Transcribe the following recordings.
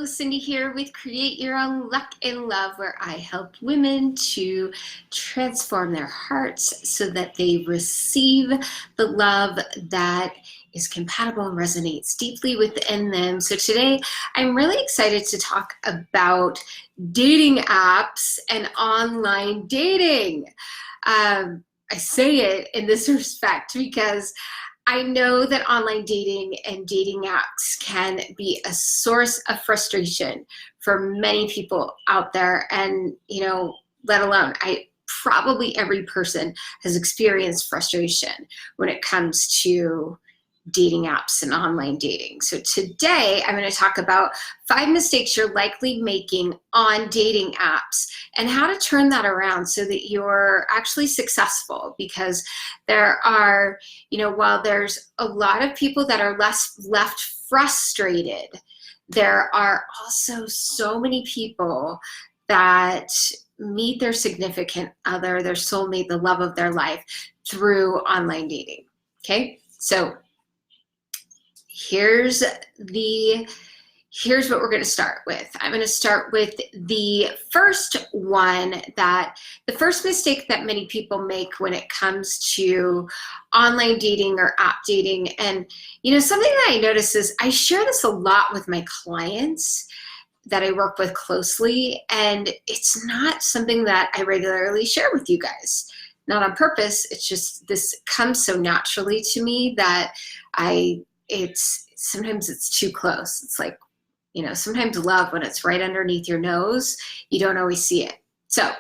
Cindy here with Create Your Own Luck in Love, where I help women to transform their hearts so that they receive the love that is compatible and resonates deeply within them. So today I'm really excited to talk about dating apps and online dating. I say it in this respect because I know that online dating and dating apps can be a source of frustration for many people out there. And, let alone, probably every person has experienced frustration when it comes to dating apps and online dating. So today I'm going to talk about 5 mistakes you're likely making on dating apps and how to turn that around so that you're actually successful. Because there are, while there's a lot of people that are left frustrated, there are also so many people that meet their significant other, their soulmate, the love of their life through online dating. Okay, so here's what we're going to start with. I'm going to start with the first mistake that many people make when it comes to online dating or app dating. And, something that I notice is I share this a lot with my clients that I work with closely, and it's not something that I regularly share with you guys. Not on purpose, it's just this comes so naturally to me that sometimes it's too close. It's like, sometimes love, when it's right underneath your nose, you don't always see it. So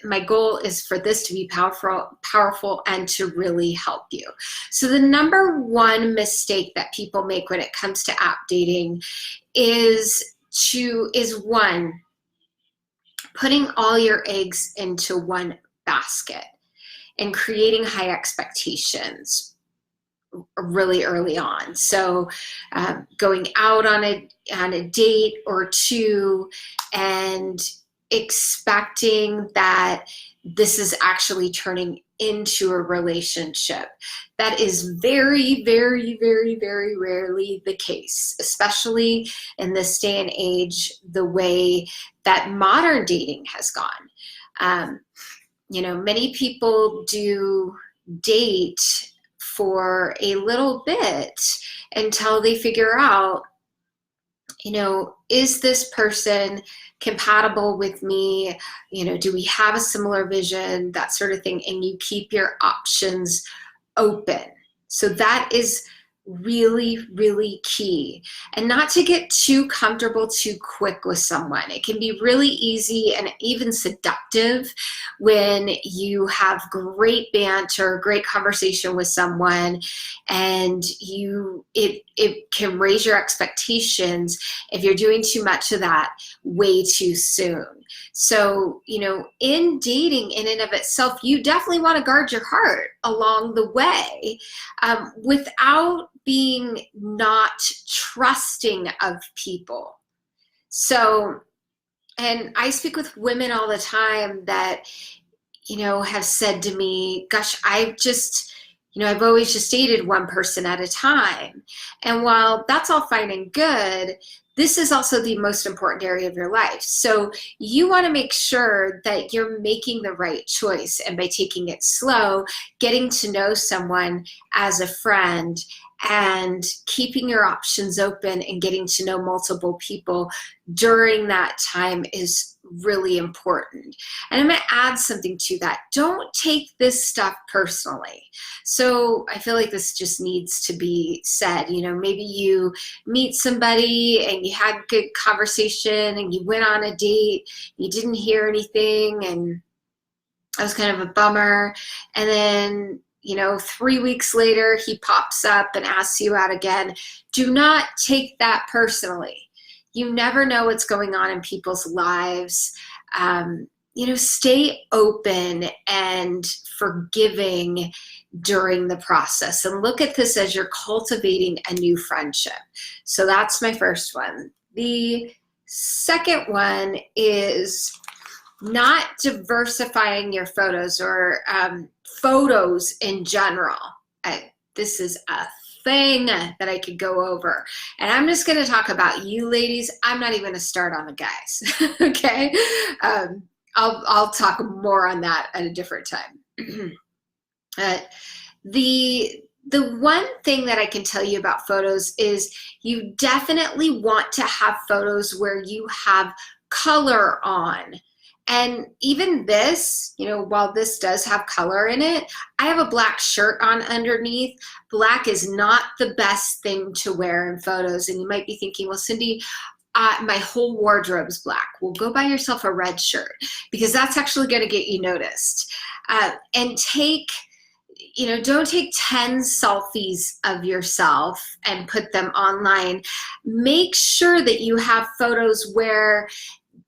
my goal is for this to be powerful and to really help you. So the number one mistake that people make when it comes to app dating is one, putting all your eggs into one basket and creating high expectations really early on. So going out on a date or two and expecting that this is actually turning into a relationship. That is very, very, very, very rarely the case, especially in this day and age, the way that modern dating has gone. Many people do date for a little bit until they figure out, is this person compatible with me? Do we have a similar vision? That sort of thing. And you keep your options open. So that is really, really key. And not to get too comfortable too quick with someone. It can be really easy and even seductive when you have great banter, great conversation with someone, and it can raise your expectations if you're doing too much of that way too soon. So, in dating in and of itself, you definitely want to guard your heart along the way without being not trusting of people. So, and I speak with women all the time that, have said to me, gosh, I've always just dated one person at a time. And while that's all fine and good, this is also the most important area of your life. So you want to make sure that you're making the right choice. And by taking it slow, getting to know someone as a friend and keeping your options open and getting to know multiple people during that time is really important. And I'm going to add something to that. Don't take this stuff personally. So I feel like this just needs to be said. Maybe you meet somebody and you had good conversation and you went on a date, you didn't hear anything, and that was kind of a bummer. And then 3 weeks later, he pops up and asks you out again. Do not take that personally. You never know what's going on in people's lives. Stay open and forgiving during the process, and look at this as you're cultivating a new friendship. So that's my first one. The second one is not diversifying your photos or photos in general. This is a thing that I could go over. And I'm just going to talk about you ladies. I'm not even going to start on the guys. Okay. I'll talk more on that at a different time. The one thing that I can tell you about photos is you definitely want to have photos where you have color on. And even this, you know, while this does have color in it, I have a black shirt on underneath. Black is not the best thing to wear in photos. And you might be thinking, well, Cindy, my whole wardrobe's black. Well, go buy yourself a red shirt, because that's actually going to get you noticed. And you know, don't take 10 selfies of yourself and put them online. Make sure that you have photos where,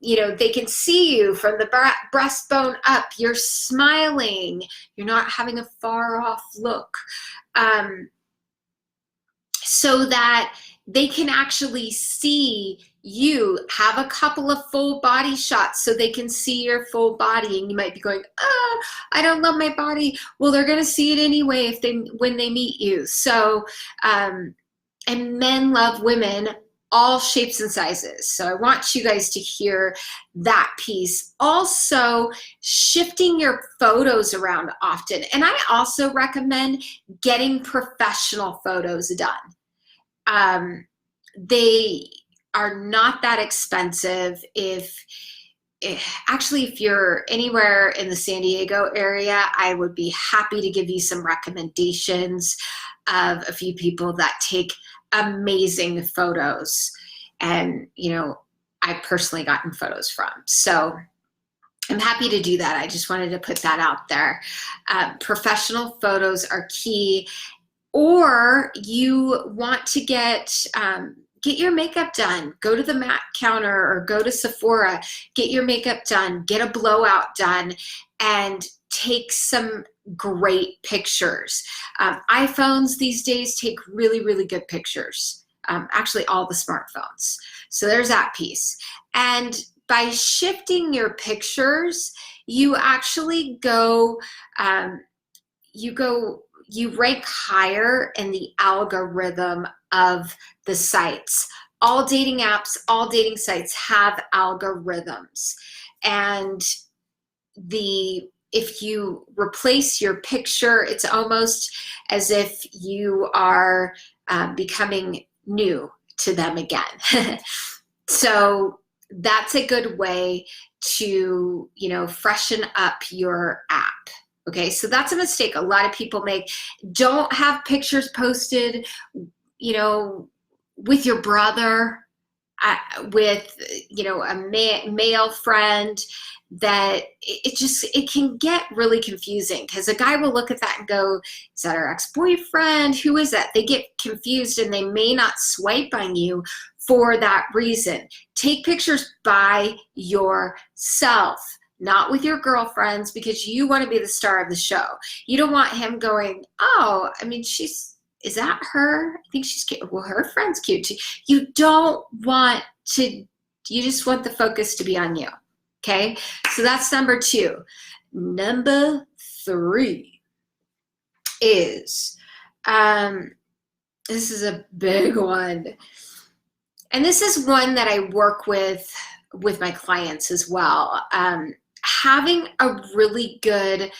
you know, they can see you from the breastbone up. You're smiling. You're not having a far off look. So that they can actually see you. Have a couple of full body shots so they can see your full body. And you might be going, oh, I don't love my body. Well, they're going to see it anyway when they meet you. So, and men love women all shapes and sizes. So I want you guys to hear that piece. Also, shifting your photos around often. And I also recommend getting professional photos done. They are not that expensive. If you're anywhere in the San Diego area, I would be happy to give you some recommendations of a few people that take amazing photos. And, you know, I've personally gotten photos from. So I'm happy to do that. I just wanted to put that out there. Professional photos are key. Or you want to get your makeup done. Go to the MAC counter or go to Sephora, get your makeup done, get a blowout done, and take some great pictures. iPhones these days take really, really good pictures. Actually, all the smartphones. So there's that piece. And by shifting your pictures, you actually you rank higher in the algorithm of the sites. All dating apps, all dating sites have algorithms. And if you replace your picture, it's almost as if you are becoming new to them again. So that's a good way to, you know, freshen up your app. Okay, so that's a mistake a lot of people make. Don't have pictures posted, you know, with your brother, with, you know, a male friend. That it can get really confusing, because a guy will look at that and go, is that our ex-boyfriend? Who is that? They get confused and they may not swipe on you for that reason. Take pictures by yourself, not with your girlfriends, because you want to be the star of the show. You don't want him going, oh, I mean, is that her? I think she's cute. Well, her friend's cute too. You don't want to, you just want the focus to be on you. Okay, so that's number 2. Number 3 is, this is a big one. And this is one that I work with my clients as well. Having a really good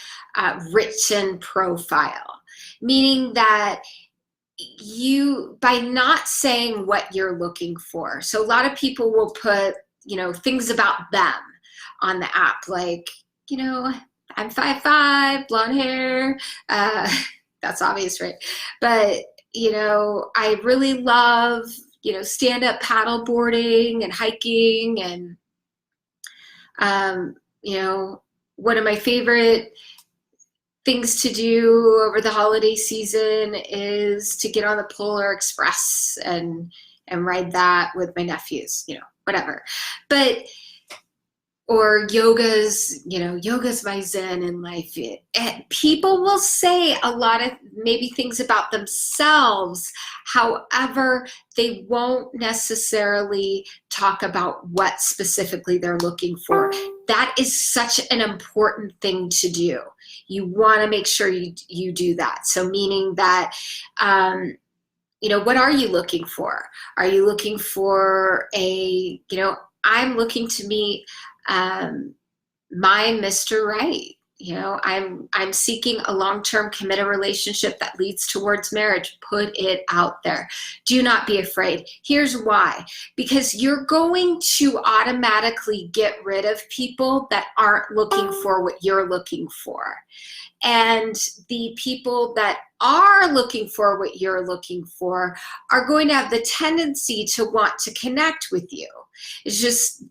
written profile, meaning that by not saying what you're looking for. So a lot of people will put, you know, things about them on the app, like, you know, I'm 5'5", blonde hair. That's obvious, right? But, you know, I really love, you know, stand-up paddle boarding and hiking, and, you know, one of my favorite things to do over the holiday season is to get on the Polar Express and ride that with my nephews, you know, whatever. But or yoga's my zen in life. People will say a lot of maybe things about themselves. However, they won't necessarily talk about what specifically they're looking for. That is such an important thing to do. You want to make sure you do that. So meaning that what are you looking for? Are you looking for I'm looking to meet my Mr. Right. I'm seeking a long-term committed relationship that leads towards marriage. Put it out there. Do not be afraid. Here's why. Because you're going to automatically get rid of people that aren't looking for what you're looking for. And the people that are looking for what you're looking for are going to have the tendency to want to connect with you. It's just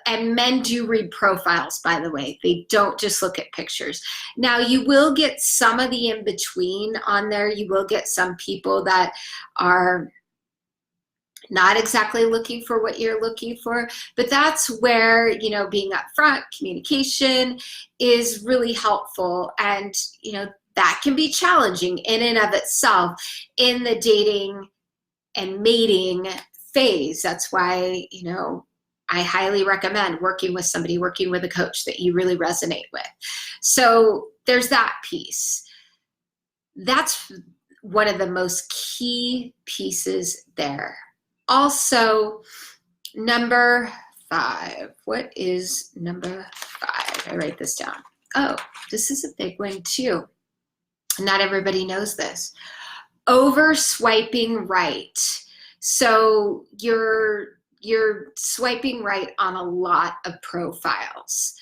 and men do read profiles, by the way. They don't just look at pictures. Now, you will get some of the in-between on there. You will get some people that are not exactly looking for what you're looking for, but that's where, being upfront, communication is really helpful. And, that can be challenging in and of itself in the dating and mating phase. That's why, I highly recommend working with somebody, working with a coach that you really resonate with. So there's that piece. That's one of the most key pieces there. Also, number 5. What is number 5? I write this down. Oh, this is a big one too. Not everybody knows this. Over swiping right. So you're swiping right on a lot of profiles.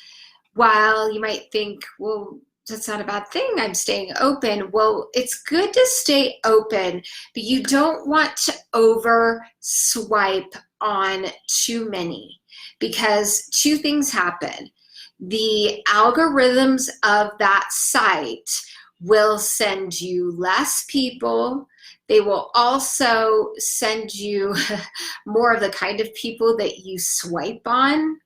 While you might think, well, that's not a bad thing, I'm staying open. Well, it's good to stay open, but you don't want to over swipe on too many, because 2 things happen. The algorithms of that site will send you less people. They will also send you more of the kind of people that you swipe on.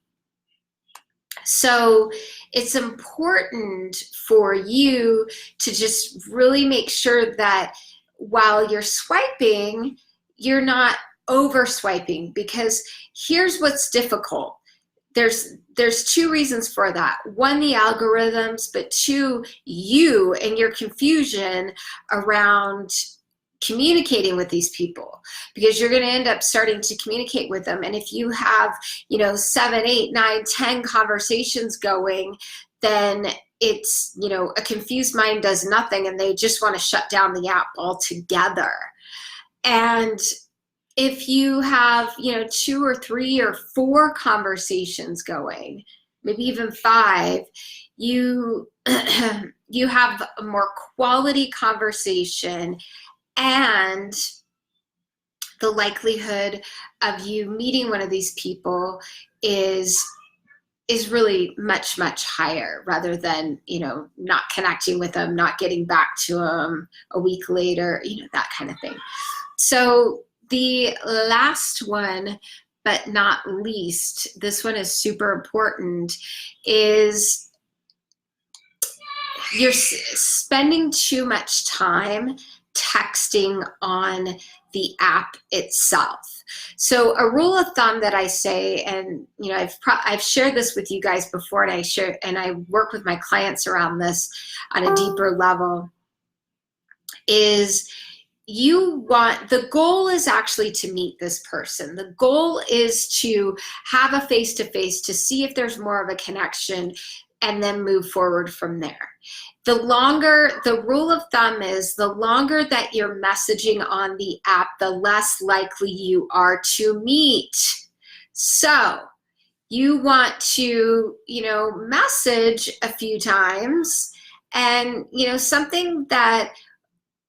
So it's important for you to just really make sure that while you're swiping, you're not over swiping, because here's what's difficult. There's 2 reasons for that. 1, the algorithms, but 2, you and your confusion around communicating with these people, because you're going to end up starting to communicate with them. And if you have, 7, 8, 9, 10 conversations going, then it's, a confused mind does nothing, and they just want to shut down the app altogether. And if you have, 2 or 3 or 4 conversations going, maybe even 5, you have a more quality conversation, and the likelihood of you meeting one of these people is really much, much higher, rather than, not connecting with them, not getting back to them a week later, that kind of thing. So the last one, but not least, this one is super important, is you're spending too much time texting on the app itself. So a rule of thumb that I say, and I've shared this with you guys before, and I work with my clients around this on a deeper level, is the goal is actually to meet this person. The goal is to have a face-to-face to see if there's more of a connection, and then move forward from there. The rule of thumb is, the longer that you're messaging on the app, the less likely you are to meet. So you want to, message a few times, and, something that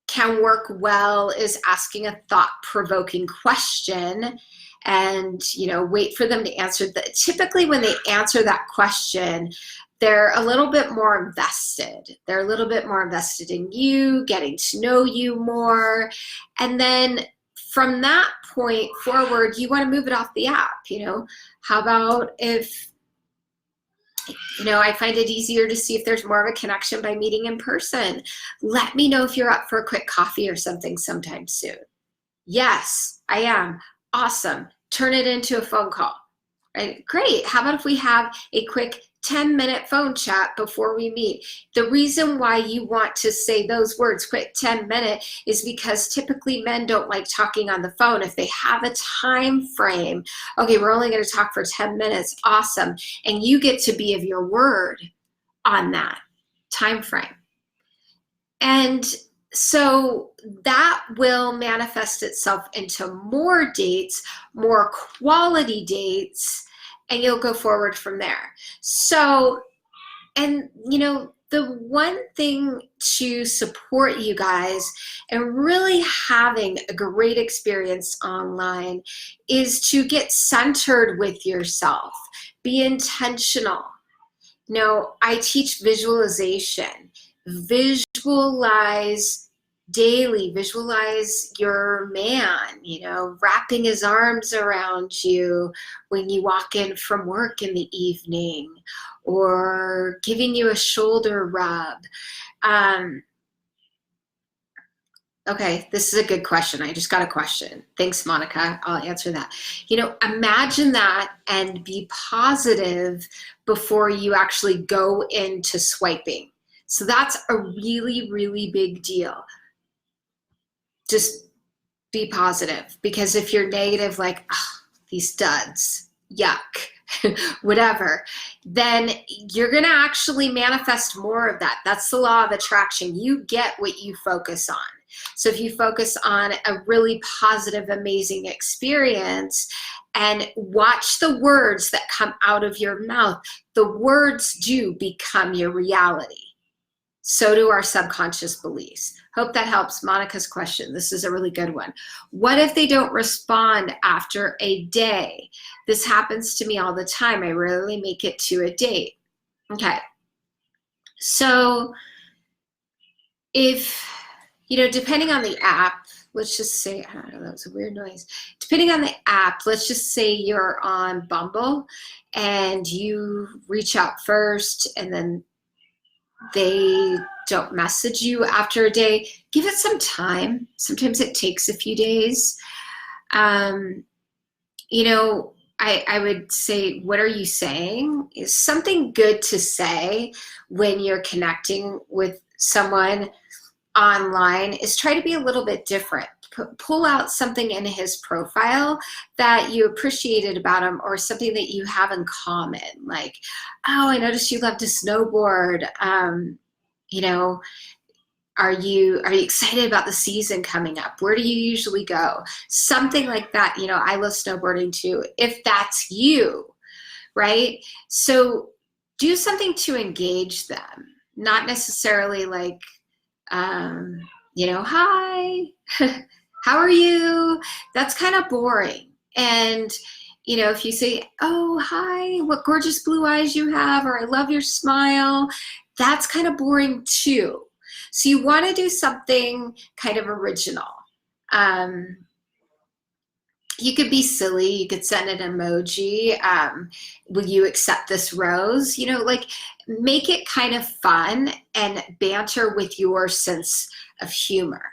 can work well is asking a thought-provoking question, and, wait for them to answer. Typically when they answer that question, they're a little bit more invested. They're a little bit more invested in you, getting to know you more. And then from that point forward, you want to move it off the app. How about if, I find it easier to see if there's more of a connection by meeting in person. Let me know if you're up for a quick coffee or something sometime soon. Yes, I am. Awesome. Turn it into a phone call. Right? Great. How about if we have a quick 10-minute phone chat before we meet. The reason why you want to say those words, quick 10-minute, is because typically men don't like talking on the phone. If they have a time frame, okay, we're only going to talk for 10 minutes, awesome. And you get to be of your word on that time frame. And so that will manifest itself into more dates, more quality dates, and you'll go forward from there. So, and you know, the one thing to support you guys and really having a great experience online is to get centered with yourself. Be intentional. You know, I teach visualization. Visualize daily, visualize your man, you know, wrapping his arms around you when you walk in from work in the evening, or giving you a shoulder rub. Okay, this is a good question. I just got a question. Thanks, Monica. I'll answer that. You know, imagine that and be positive before you actually go into swiping. So that's a really, really big deal. Just be positive, because if you're negative, like, oh, these studs, yuck, whatever, then you're going to actually manifest more of that. That's the law of attraction. You get what you focus on. So if you focus on a really positive, amazing experience and watch the words that come out of your mouth, the words do become your reality. So do our subconscious beliefs. Hope that helps. Monica's question. This is a really good one. What if they don't respond after a day? This happens to me all the time. I rarely make it to a date. Okay. So if, you know, depending on the app, let's just say, I don't know, that was a weird noise. Depending on the app, let's just say you're on Bumble and you reach out first and then they don't message you after a day. Give it some time. Sometimes it takes a few days. You know, I would say, what are you saying? Is something good to say when you're connecting with someone online is try to be a little bit different. Pull out something in his profile that you appreciated about him, or something that you have in common. Like, oh, I noticed you love to snowboard. You know, are you excited about the season coming up? Where do you usually go? Something like that. You know, I love snowboarding too, if that's you, right? So do something to engage them, not necessarily like, you know, hi, how are you? That's kind of boring. And, you know, if you say, oh, hi, what gorgeous blue eyes you have, or I love your smile, that's kind of boring too. So you want to do something kind of original. You could be silly. You could send an emoji. Will you accept this rose? You know, like, make it kind of fun and banter with your sense of humor.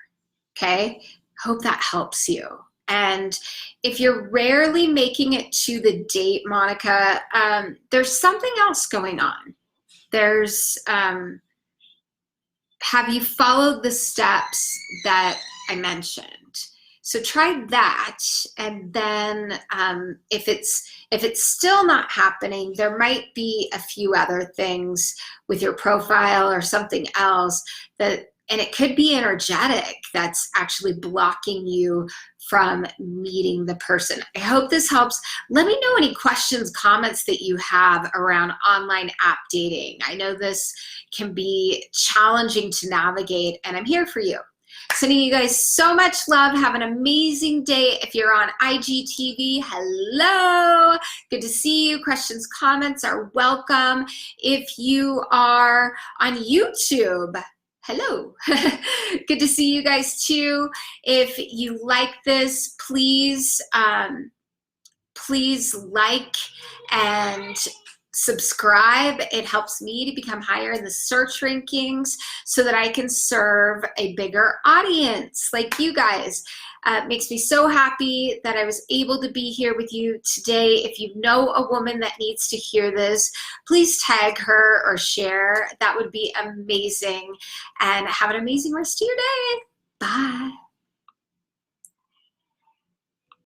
Okay? Hope that helps you. And if you're rarely making it to the date, Monica, there's something else going on. There's, have you followed the steps that I mentioned? So try that, and then if it's still not happening, there might be a few other things with your profile or something else that, and it could be energetic, that's actually blocking you from meeting the person. I hope this helps. Let me know any questions, comments that you have around online app dating. I know this can be challenging to navigate, and I'm here for you. Sending you guys so much love. Have an amazing day. If you're on IGTV, hello. Good to see you. Questions, comments are welcome. If you are on YouTube, hello. Good to see you guys too. If you like this, please, please like and subscribe. It helps me to become higher in the search rankings so that I can serve a bigger audience like you guys. Makes me so happy that I was able to be here with you today. If you know a woman that needs to hear this, please tag her or share. That would be amazing. And have an amazing rest of your day. Bye.